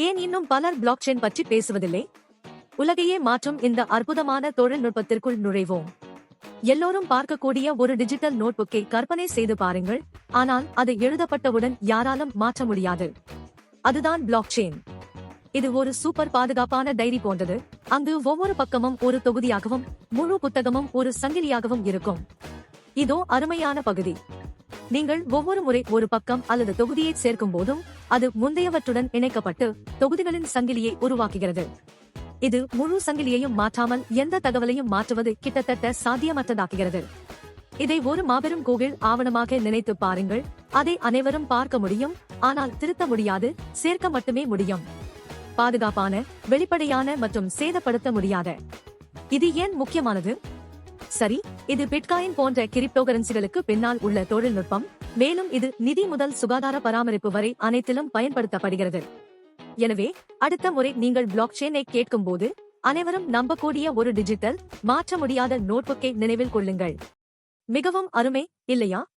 ஏன் இன்னும் பலர் பிளாக்செயின் பற்றி பேசுவதில்லை? உலகையே மாற்றும் இந்த அற்புதமான தொழில்நுட்பத்திற்குள் நுழைவோம். எல்லோரும் பார்க்கக்கூடிய ஒரு டிஜிட்டல் நோட்புக்கை கற்பனை செய்து பாருங்கள், ஆனால் அது எழுதப்பட்டவுடன் யாராலும் மாற்ற முடியாது. அதுதான் பிளாக்செயின். இது ஒரு சூப்பர் பாதுகாப்பான டைரி போன்றது, அங்கு ஒவ்வொரு பக்கமும் ஒரு தொகுதியாகவும் முழு புத்தகமும் ஒரு சங்கிலியாகவும் இருக்கும். இதோ அருமையான பகுதி. நீங்கள் ஒவ்வொரு முறை ஒரு பக்கம் அல்லது தொகுதியை சேர்க்கும் போதும் அது முந்தையவற்றுடன் இணைக்கப்பட்டு தொகுதிகளின் சங்கிலியை உருவாக்குகிறது. இது முழு சங்கிலியையும் மாற்றாமல் எந்த தகவலையும் மாற்றுவது கிட்டத்தட்ட சாத்தியமற்றதாக்குகிறது. இதை ஒரு மாபெரும் கூகிள் ஆவணமாக நினைத்து பாருங்கள். அதை அனைவரும் பார்க்க முடியும், ஆனால் திருத்த முடியாது, சேர்க்க மட்டுமே முடியும். பாதுகாப்பான, வெளிப்படையான மற்றும் சேதப்படுத்த முடியாத. இது ஏன் முக்கியமானது? சரி, இது பிட்காயின் போன்ற கிரிப்டோகரன்சிகளுக்கு பின்னால் உள்ள தொழில்நுட்பம், மேலும் இது நிதி முதல் சுகாதார பராமரிப்பு வரை அனைத்திலும் பயன்படுத்தப்படுகிறது. எனவே அடுத்த முறை நீங்கள் பிளாக்செயினை கேட்கும்போது அனைவரும் நம்பக்கூடிய ஒரு டிஜிட்டல், மாற்ற முடியாத நோட்புக்கை நினைவில் கொள்ளுங்கள். மிகவும் அருமை, இல்லையா?